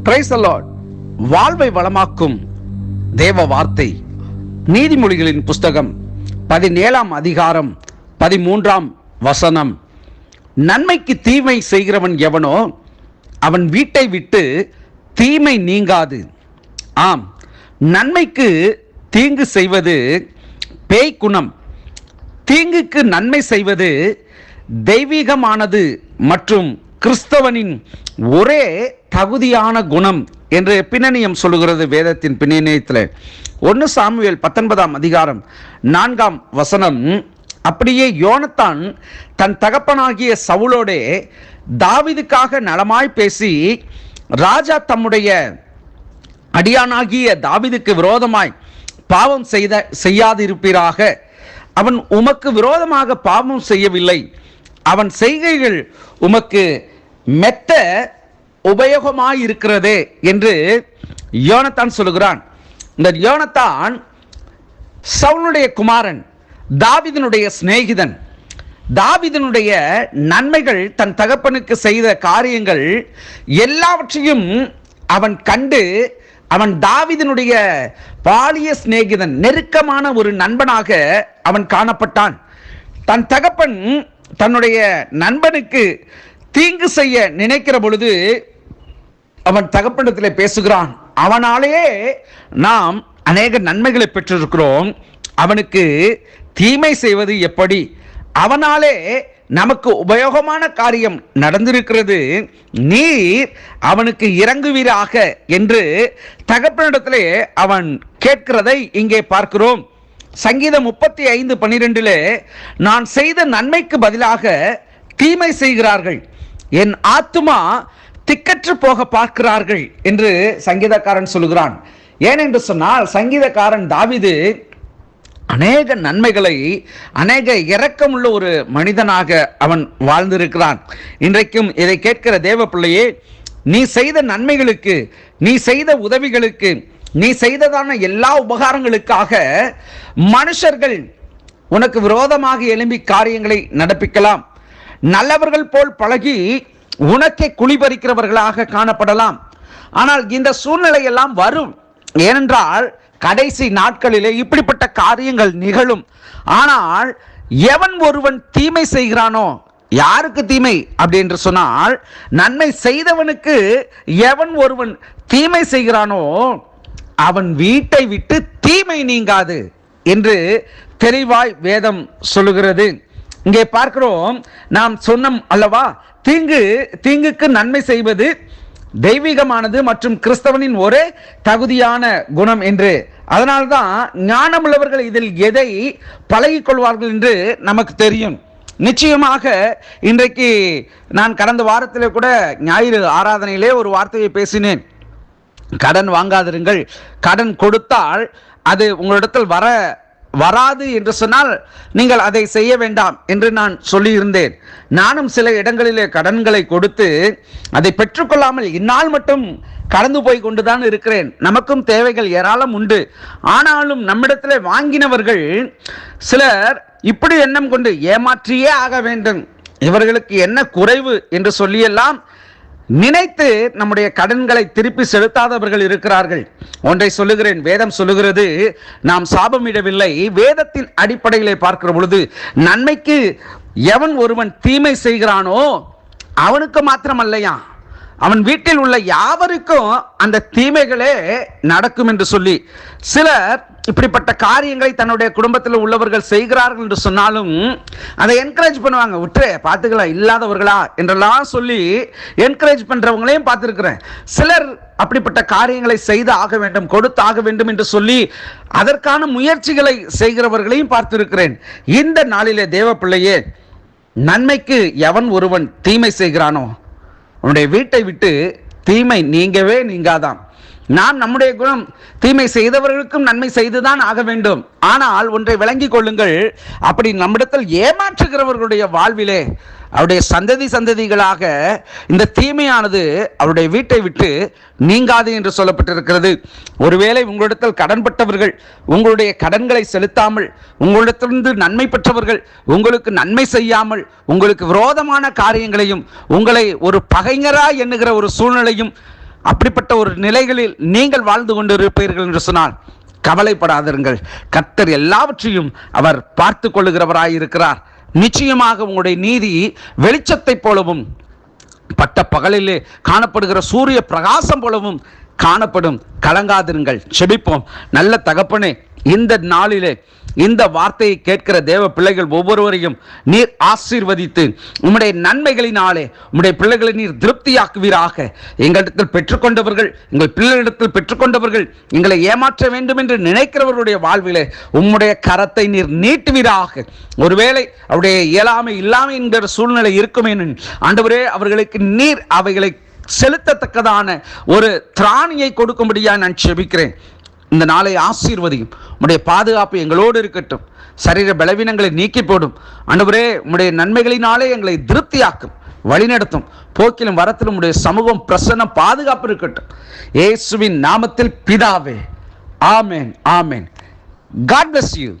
Praise the Lord. வாழ்வை வளமாக்கும் தேவ வார்த்தை நீதிமொழிகளின் புஸ்தகம் 17ஆம் அதிகாரம் 13ஆம் வசனம். நன்மைக்கு தீமை செய்கிறவன் எவனோ அவன் வீட்டை விட்டு தீமை நீங்காது. ஆம், நன்மைக்கு தீங்கு செய்வது பேய் குணம், தீங்குக்கு நன்மை செய்வது தெய்வீகமானது மற்றும் கிறிஸ்தவனின் ஒரே தகுதியான குணம் என்று பின்னணியம் சொல்லுகிறது. வேதத்தின் பின்னணியத்தில் 1 சாமுவேல் 19ஆம் அதிகாரம் 4ஆம் வசனம். அப்படியே யோனத்தான் தன் தகப்பனாகிய சவுலோடே தாவீதுக்காக நலமாய் பேசி, ராஜா தம்முடைய அடியானாகிய தாவீதுக்கு விரோதமாய் பாவம் செய்யாதிருப்பீராக. அவன் உமக்கு விரோதமாக பாவம் செய்யவில்லை, அவன் செய்கைகள் உமக்கு மெத்த உபயோகமாயிருக்கிறதே என்று யோனத்தான் சொல்லுகிறான். இந்த யோனத்தான் சவுலுடைய குமாரன், தாவீதினுடைய சிநேகிதன். தாவீதினுடைய நன்மைகள், தன் தகப்பனுக்கு செய்த காரியங்கள் எல்லாவற்றையும் அவன் கண்டு அவன் தாவீதினுடைய பாலிய சிநேகிதன், நெருக்கமான ஒரு நண்பனாக அவன் காணப்பட்டான். தன் தகப்பன் தன்னுடைய நண்பனுக்கு தீங்கு செய்ய நினைக்கிற பொழுது அவன் தகப்பனிடத்தில் பேசுகிறான். அவனாலேயே நாம் அநேக நன்மைகளை பெற்றிருக்கிறோம், அவனுக்கு தீமை செய்வது எப்படி? அவனாலே நமக்கு உபயோகமான காரியம் நடந்திருக்கிறது, நீர் அவனுக்கு இறங்குவீராக என்று தகப்பனிடத்திலே அவன் கேட்கிறதை இங்கே பார்க்கிறோம். சங்கீதம் 35:12 நான் செய்த நன்மைக்கு பதிலாக தீமை செய்கிறார்கள், என் ஆத்துமா திக்கற்று போக பார்க்கிறார்கள் என்று சங்கீதக்காரன் சொல்லுகிறான். ஏனென்று சொன்னால், சங்கீதக்காரன் தாவீது அநேக நன்மைகளை, அநேக இரக்கமுள்ள ஒரு மனிதனாக அவன் வாழ்ந்திருக்கிறான். இன்றைக்கும் இதை கேட்கிற தேவ பிள்ளையே, நீ செய்த நன்மைகளுக்கு, நீ செய்த உதவிகளுக்கு, நீ செய்ததான எல்லா உபகாரங்களுக்காக மனுஷர்கள் உனக்கு விரோதமாக எழும்பி காரியங்களை நடப்பிக்கலாம். நல்லவர்கள் போல் பழகி உனக்கே குழிபறிக்கிறவர்களாக காணப்படலாம். ஆனால் இந்த சூழ்நிலை எல்லாம் வரும். ஏனென்றால் கடைசி நாட்களிலே இப்படிப்பட்ட காரியங்கள் நிகழும். ஆனால் எவன் ஒருவன் தீமை செய்கிறானோ, யாருக்கு தீமை அப்படி என்று சொன்னால், நன்மை செய்தவனுக்கு எவன் ஒருவன் தீமை செய்கிறானோ அவன் வீட்டை விட்டு தீமை நீங்காது என்று தெளிவாய் வேதம் சொல்லுகிறது. இங்கே பார்க்கிறோம், நாம் சொன்னோம் அல்லவா, தீங்குக்கு நன்மை செய்வது தெய்வீகமானது மற்றும் கிறிஸ்தவனின் ஒரே தகுதியான குணம் என்று. அதனால்தான் ஞானமுள்ளவர்கள் இதில் எதை பழகிக் கொள்வார்கள் என்று நமக்கு தெரியும். நிச்சயமாக இன்றைக்கு நான் கடந்த வாரத்திலே கூட ஞாயிறு ஆராதனையிலே ஒரு வார்த்தையை பேசினேன். கடன் வாங்காதிருங்கள், கடன் கொடுத்தால் அது உங்களிடத்தில் வராது என்று சொன்னால் நீங்கள் அதை செய்ய வேண்டாம் என்று நான் சொல்லியிருந்தேன். நானும் சில இடங்களிலே கடன்களை கொடுத்து அதை பெற்றுக்கொள்ளாமல் இந்நாள் மட்டும் கடந்து போய் கொண்டுதான் இருக்கிறேன். நமக்கும் தேவைகள் ஏராளம் உண்டு. ஆனாலும் நம்மிடத்தில் வாங்கினவர்கள் சிலர் இப்படி எண்ணம் கொண்டு ஏமாற்றியே ஆக வேண்டும், இவர்களுக்கு என்ன குறைவு என்று சொல்லியெல்லாம் நினைத்து நம்முடைய கடன்களை திருப்பி செலுத்தாதவர்கள் இருக்கிறார்கள். ஒன்றை சொல்லுகிறேன், வேதம் சொல்லுகிறது, நாம் சாபமிடவில்லை. வேதத்தின் அடிப்படையிலே பார்க்கிற பொழுது, நன்மைக்கு எவன் ஒருவன் தீமை செய்கிறானோ அவனுக்கு மாத்திரமல்லையா, அவன் வீட்டில் உள்ள யாவருக்கும் அந்த தீமைகளே நடக்கும் என்று சொல்லி சிலர் இப்படிப்பட்ட காரியங்களை தன்னுடைய குடும்பத்தில் உள்ளவர்கள் செய்கிறார்கள் என்று சொன்னாலும் அதை என்கரேஜ் பண்ணுவாங்க. விட்டு பார்த்துக்கலாம், இல்லாதவர்களா என்றெல்லாம் சொல்லி என்கரேஜ் பண்றவங்களையும் பார்த்துருக்கிறேன். சிலர் அப்படிப்பட்ட காரியங்களை செய்து ஆக வேண்டும், கொடுத்து ஆக வேண்டும் என்று சொல்லி அதற்கான முயற்சிகளை செய்கிறவர்களையும் பார்த்திருக்கிறேன். இந்த நாளிலே தேவ பிள்ளையே, நன்மைக்கு எவன் ஒருவன் தீமை செய்கிறானோ உன்னுடைய வீட்டை விட்டு தீமை நீங்கவே நீங்காதான். நாம் நம்முடைய குணம், தீமை செய்தவர்களுக்கும் நன்மை செய்துதான் ஆக வேண்டும். ஆனால் ஒன்றை விளங்கிக் கொள்ளுங்கள், அப்படி நம்மிடத்தில் ஏமாற்றுகிறவர்களுடைய வாழ்விலே அவருடைய சந்ததிகளாக இந்த தீமையானது அவருடைய வீட்டை விட்டு நீங்காது என்று சொல்லப்பட்டிருக்கிறது. ஒருவேளை உங்களிடத்தில் கடன்பட்டவர்கள் உங்களுடைய கடன்களை செலுத்தாமல், உங்களிடத்திலிருந்து நன்மை பெற்றவர்கள் உங்களுக்கு நன்மை செய்யாமல், உங்களுக்கு விரோதமான காரியங்களையும், உங்களை ஒரு பகைஞரா எண்ணுகிற ஒரு சூழ்நிலையும் அப்படிப்பட்ட ஒரு நிலைகளில் நீங்கள் வாழ்ந்து கொண்டிருப்பீர்கள் என்று சொன்னால் கவலைப்படாதிருங்கள். கர்த்தர் எல்லாவற்றையும் அவர் பார்த்து கொள்ளுகிறவராய் இருக்கிறார். நிச்சயமாக உங்களுடைய நீதி வெளிச்சத்தை போலவும் பட்ட பகலிலே காணப்படுகிற சூரிய பிரகாசம் போலவும் காணப்படும். கலங்காதிருங்கள். செபிப்போம். நல்ல தகப்பனே, இந்த நாளிலே இந்த வார்த்தையை கேட்கிற தேவ பிள்ளைகள் ஒவ்வொருவரையும் நீர் ஆசீர்வதித்து உம்முடைய நன்மைகளினாலே உம்முடைய பிள்ளைகளை நீர் திருப்தியாக்குவீராக. எங்களிடத்தில் பெற்றுக்கொண்டவர்கள், எங்கள் பிள்ளைகளிடத்தில் பெற்றுக்கொண்டவர்கள் எங்களை ஏமாற்ற வேண்டும் என்று நினைக்கிறவர்களுடைய வாழ்விலே உம்முடைய கரத்தை நீர் நீட்டுவீராக. ஒருவேளை அவருடைய இயலாமை இல்லாமை என்கிற சூழ்நிலை இருக்குமே ஆண்டவரே, அவர்களுக்கு நீர் அவைகளை செலுத்தத்தக்கதான ஒரு திராணியை கொடுக்கும்படியா நான் செபிக்கிறேன். இந்த நாளை ஆசீர்வதியும். உம்முடைய பாதுகாப்பு எங்களோடு இருக்கட்டும். சரீர பலவீனங்களை நீக்கி போடும். ஆண்டவரே, உம்முடைய நன்மைகளினாலே எங்களை திருப்தியாக்கும், வழிநடத்தும். போக்கிலும் வரத்திலும் உம்முடைய சமூகம், பிரசன்னம், பாதுகாப்பு இருக்கட்டும். இயேசுவின் நாமத்தில் பிதாவே, ஆமென், ஆமென். God bless you.